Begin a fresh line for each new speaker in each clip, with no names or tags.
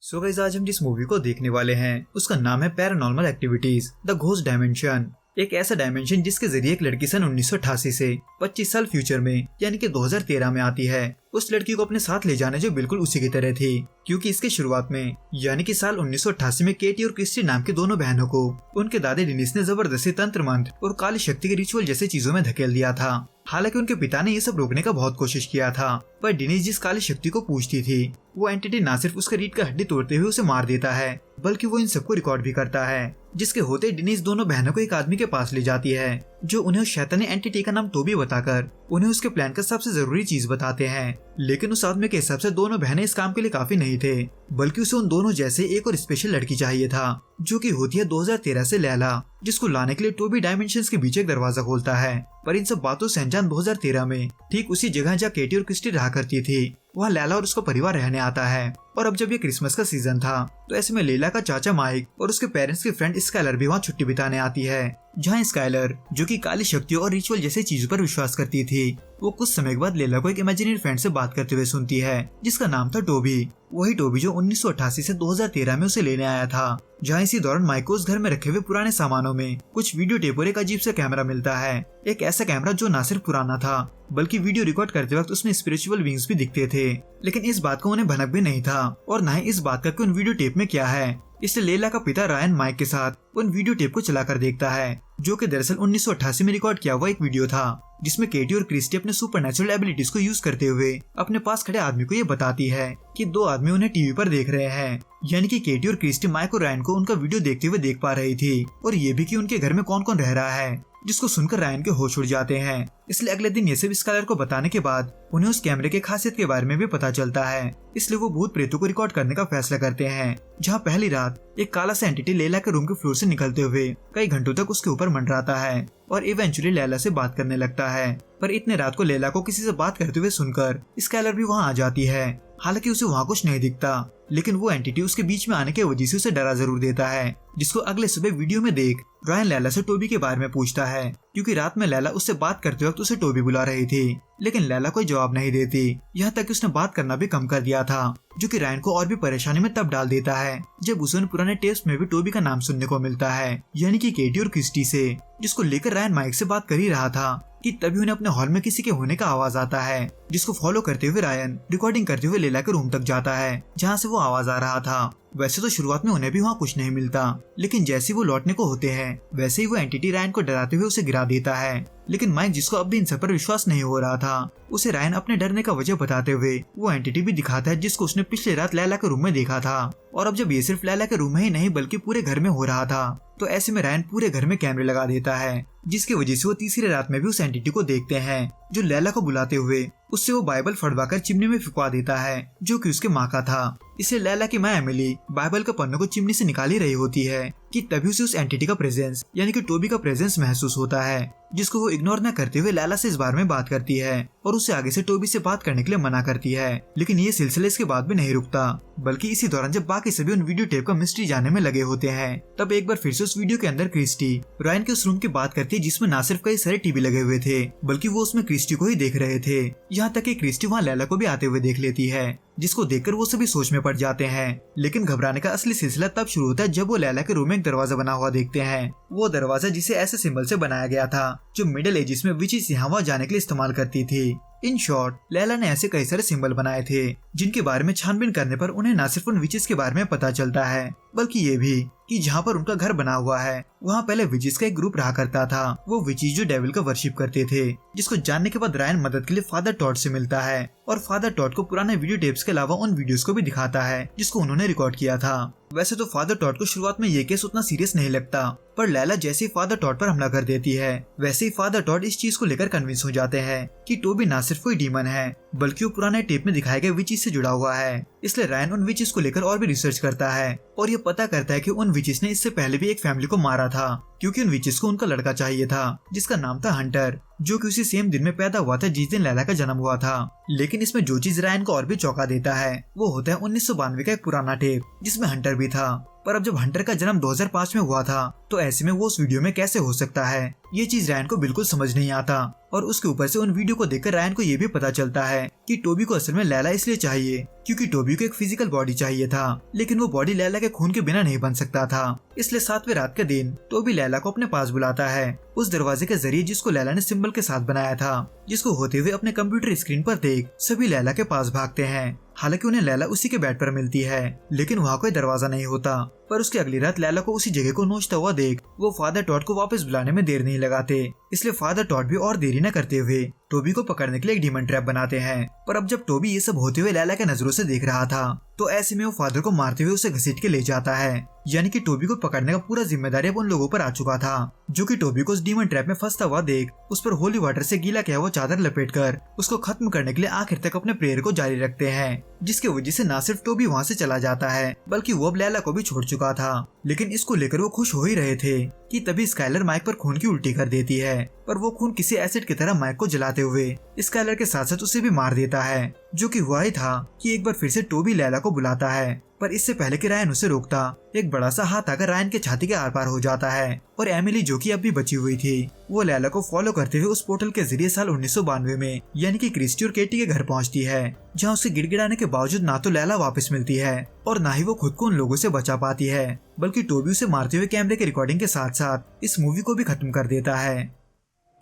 So guys, आज हम जिस मूवी को देखने वाले हैं उसका नाम है paranormal activities the ghost dimension. एक ऐसा डायमेंशन जिसके जरिए एक लड़की सन 1988 से 25 साल फ्यूचर में यानी कि 2013 में आती है। उस लड़की को अपने साथ ले जाने जो बिल्कुल उसी की तरह थी, क्योंकि इसके शुरुआत में यानी कि साल 1988 में केटी और क्रिस्टी नाम की दोनों बहनों को उनके दादी डेनिस ने जबरदस्ती तंत्र मंत्र और काली शक्ति के रिचुअल जैसे चीजों में धकेल दिया था। हालांकि उनके पिता ने ये सब रोकने का बहुत कोशिश किया था, पर डेनिस जिस काली शक्ति को पूजती थी वो एंटिटी न सिर्फ उसके रीढ़ का हड्डी तोड़ते हुए उसे मार देता है, बल्कि वो इन सबको रिकॉर्ड भी करता है। जिसके होते डेनिस दोनों बहनों को एक आदमी के पास ले जाती है, जो उन्हें उस शैतानी एंटिटी का नाम टोबी बताकर उन्हें उसके प्लान का सबसे जरूरी चीज बताते हैं। लेकिन उस आदमी के हिसाब से दोनों बहनें इस काम के लिए काफी नहीं थे, बल्कि उसे उन दोनों जैसे एक और स्पेशल लड़की चाहिए था, जो कि होती है 2013 से लैला, जिसको लाने के लिए टोबी डायमेंशंस के बीच एक दरवाजा खोलता है। पर इन सब बातों से अनजान 2013 में ठीक उसी जगह जहाँ केटी और क्रिस्टी रहा करती थी, वहाँ लैला और उसका परिवार रहने आता है। और अब जब ये क्रिसमस का सीजन था तो ऐसे में लैला का चाचा माइक और उसके पेरेंट्स की फ्रेंड स्काइलर भी वहाँ छुट्टी बिताने आती है, जहाँ स्काइलर जो कि काली शक्तियों और रिचुअल जैसे चीजों पर विश्वास करती थी, वो कुछ समय के बाद लैला को एक इमेजिनरी फ्रेंड से बात करते हुए सुनती है, जिसका नाम था टोबी। वही टोबी जो 1988 से 2013 में उसे लेने आया था। जहाँ इसी दौरान माइक को उस घर में रखे हुए पुराने सामानों में कुछ वीडियो टेप और एक अजीब सा कैमरा मिलता है। एक ऐसा कैमरा जो न सिर्फ पुराना था, बल्कि वीडियो रिकॉर्ड करते वक्त उसमें स्पिरिचुअल बीइंग्स भी दिखते थे। लेकिन इस बात को उन्हें भनक भी नहीं था और न ही इस बात का कि उन वीडियो टेप में क्या है। इसलिए लैला का पिता रायन माइक के साथ उन वीडियो टेप को चलाकर देखता है, जो कि दरअसल 1988 में रिकॉर्ड किया हुआ एक वीडियो था, जिसमें केटी और क्रिस्टी अपने सुपरनैचुरल एबिलिटीज को यूज करते हुए अपने पास खड़े आदमी को ये बताती है कि दो आदमी उन्हें टीवी पर देख रहे हैं। यानी कि केटी और क्रिस्टी माइक और रायन को उनका वीडियो देखते हुए देख पा रही थी, और ये भी कि उनके घर में कौन कौन रह रहा है, जिसको सुनकर रायन के होश उड़ जाते हैं। इसलिए अगले दिन ये सब स्काइलर को बताने के बाद उन्हें उस कैमरे के खासियत के बारे में भी पता चलता है। इसलिए वो भूत प्रेतों को रिकॉर्ड करने का फैसला करते हैं, जहाँ पहली रात एक काला सा एंटिटी लैला के रूम के फ्लोर से निकलते हुए कई घंटों तक उसके ऊपर मंडराता है और इवेंचुअली लैला से बात करने लगता है। पर इतने रात को लैला को किसी से बात करते हुए सुनकर स्काइलर भी वहाँ आ जाती है। हालांकि उसे वहाँ कुछ नहीं दिखता, लेकिन वो एंटिटी उसके बीच में आने की वजह से उसे डरा जरूर देता है, जिसको अगले सुबह वीडियो में देख रायन लैला से टोबी के बारे में पूछता है, क्योंकि रात में लैला उससे बात करते वक्त उसे टोबी बुला रही थी। लेकिन लैला कोई जवाब नहीं देती, यहाँ तक कि उसने बात करना भी कम कर दिया था, जो कि रायन को और भी परेशानी में तब डाल देता है जब उसे पुराने टेप्स में भी टोबी का नाम सुनने को मिलता है, यानी कि केटी और क्रिस्टी से, जिसको लेकर रायन माइक से बात कर ही रहा था कि तभी उन्हें अपने हॉल में किसी के होने का आवाज आता है, जिसको फॉलो करते हुए रायन रिकॉर्डिंग करते हुए लैला के रूम तक जाता है जहाँ से वो आवाज आ रहा था। वैसे तो शुरुआत में उन्हें भी वहाँ कुछ नहीं मिलता, लेकिन जैसे वो लौटने को होते हैं वैसे ही वो एंटिटी रायन को डराते हुए उसे गिरा देता है। लेकिन माइक, जिसको अब भी इन सब पर विश्वास नहीं हो रहा था, उसे रायन अपने डरने का वजह बताते हुए वो एंटिटी भी दिखाता है जिसको उसने पिछली रात लैला के रूम में देखा था। और अब जब ये सिर्फ लैला के रूम में ही नहीं बल्कि पूरे घर में हो रहा था, तो ऐसे में रायन पूरे घर में कैमरे लगा देता है, जिसकी वजह से वो तीसरी रात में भी उस एंटिटी को देखते हैं, जो लैला को बुलाते हुए उससे वो बाइबल फड़वाकर चिमनी में फुकवा देता है, जो कि उसके माँ का था। इसलिए लैला की माँ एमिली बाइबल के पन्नों को चिमनी से निकाल ही रही होती है कि तभी उसे उस एंटिटी का प्रेजेंस यानी कि टोबी का प्रेजेंस महसूस होता है, जिसको वो इग्नोर न करते हुए लैला से इस बारे में बात करती है और उसे आगे से टोबी से बात करने के लिए मना करती है। लेकिन ये सिलसिला इसके बाद भी नहीं रुकता, बल्कि इसी दौरान जब बाकी सभी उन वीडियो टेप का मिस्ट्री जानने में लगे होते हैं, तब एक बार फिर से उस वीडियो के अंदर क्रिस्टी रायन के उस रूम की बात करती है जिसमें न सिर्फ कई सारे टीवी लगे हुए थे, बल्कि वो उसमें क्रिस्टी को ही देख रहे थे। यहाँ तक कि क्रिस्टी वहाँ लैला को भी आते हुए देख लेती है, जिसको देखकर वो सभी सोच में पड़ जाते हैं। लेकिन घबराने का असली सिलसिला तब शुरू होता है जब वो लैला के रूम में एक दरवाजा बना हुआ देखते हैं। वो दरवाजा जिसे ऐसे सिंबल से बनाया गया था जो मिडिल एजिस में विचेस यहाँ वहाँ जाने के लिए इस्तेमाल करती थी। इन शॉर्ट, लैला ने ऐसे कई सारे सिंबल बनाए थे जिनके बारे में छानबीन करने पर उन्हें न सिर्फ उन विचेस के बारे में पता चलता है, बल्कि ये भी कि जहाँ पर उनका घर बना हुआ है वहाँ पहले विचेस का एक ग्रुप रहा करता था। वो विचेस जो डेविल का वर्शिप करते थे, जिसको जानने के बाद रायन मदद के लिए फादर टॉड से मिलता है और फादर टॉड को पुराने वीडियो टेप्स के अलावा उन वीडियोस को भी दिखाता है जिसको उन्होंने रिकॉर्ड किया था। वैसे तो फादर टॉड को शुरुआत में ये केस उतना सीरियस नहीं लगता, पर लैला जैसे ही फादर टॉड पर हमला कर देती है वैसे ही फादर टॉड इस चीज को लेकर कन्विंस हो जाते हैं कि टोबी न सिर्फ कोई डीमन है, बल्कि वो पुराने टेप में दिखाए गए विचेस से जुड़ा हुआ है। इसलिए रायन उन विचेस को लेकर और भी रिसर्च करता है और ये पता करता है कि उन विचेस ने इससे पहले भी एक फैमिली को मारा था, क्योंकि उन विचेस को उनका लड़का चाहिए था जिसका नाम था हंटर, जो कि उसी सेम दिन में पैदा हुआ था जिस दिन लैला का जन्म हुआ था। लेकिन इसमें जो चीज रायन को और भी चौंका देता है वो होता है 1992 का एक पुराना टेप जिसमें हंटर भी था। पर अब जब हंटर का जन्म 2005 में हुआ था तो ऐसे में वो उस वीडियो में कैसे हो सकता है, ये चीज रायन को बिल्कुल समझ नहीं आता। और उसके ऊपर से उन वीडियो को देखकर रायन को ये भी पता चलता है कि टोबी को असल में लैला इसलिए चाहिए क्योंकि टोबी को एक फिजिकल बॉडी चाहिए था, लेकिन वो बॉडी लैला के खून के बिना नहीं बन सकता था। इसलिए 7वें रात के दिन टोबी लैला को अपने पास बुलाता है, उस दरवाजे के जरिए जिसको लैला ने सिंबल के साथ बनाया था, जिसको होते हुए अपने कंप्यूटर स्क्रीन पर देख सभी लैला के पास भागते हैं। हालांकि उन्हें लैला उसी के बेड पर मिलती है, लेकिन वहाँ कोई दरवाजा नहीं होता। पर उसकी अगली रात लैला को उसी जगह को नोचता हुआ देख वो फादर टॉड को वापस बुलाने में देर नहीं लगाते। इसलिए फादर टॉड भी और देरी न करते हुए टोबी को पकड़ने के लिए एक डीमन ट्रैप बनाते हैं। पर अब जब टोबी ये सब होते हुए लैला के नजरों से देख रहा था तो ऐसे में वो फादर को मारते हुए उसे घसीट के ले जाता है। यानी कि टोबी को पकड़ने का पूरा जिम्मेदारी अब उन लोगों पर आ चुका था, जो कि टोबी को उस डीमन ट्रैप में फंसता हुआ देख उस पर होली वाटर से गीला किया हुआ चादर लपेटकर उसको खत्म करने के लिए आखिर तक अपने प्रेयर को जारी रखते हैं, जिसकी वजह से न सिर्फ टोबी वहाँ से चला जाता है बल्कि वो अब लैला को भी छोड़ चुका था। लेकिन इसको लेकर वो खुश हो ही रहे थे कि तभी स्काइलर माइक पर खून की उल्टी कर देती है, पर वो खून किसी एसिड की तरह माइक को जलाते हुए स्काइलर के साथ साथ उसे भी मार देता है, जो कि हुआ ही था कि एक बार फिर से टोबी लैला को बुलाता है। पर इससे पहले कि रायन उसे रोकता, एक बड़ा सा हाथ आकर रायन के छाती के आर पार हो जाता है और एमिली जो कि अब भी बची हुई थी वो लैला को फॉलो करते हुए उस पोर्टल के जरिए साल 1992 में यानी कि क्रिस्टी और केटी के घर पहुंचती है, जहां उसे गिड़गिड़ाने के बावजूद ना तो लैला वापस मिलती है और ना ही वो खुद को उन लोगों से बचा पाती है, बल्कि टोबी उसे मारते हुए कैमरे के रिकॉर्डिंग के साथ साथ इस मूवी को भी खत्म कर देता है।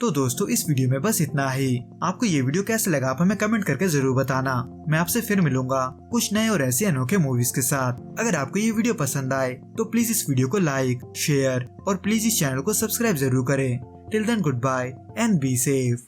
तो दोस्तों इस वीडियो में बस इतना ही। आपको ये वीडियो कैसा लगा आप हमें कमेंट करके जरूर बताना। मैं आपसे फिर मिलूंगा कुछ नए और ऐसे अनोखे मूवीज के साथ। अगर आपको ये वीडियो पसंद आए तो प्लीज इस वीडियो को लाइक, शेयर और प्लीज इस चैनल को सब्सक्राइब जरूर करें। Till then good bye and be safe.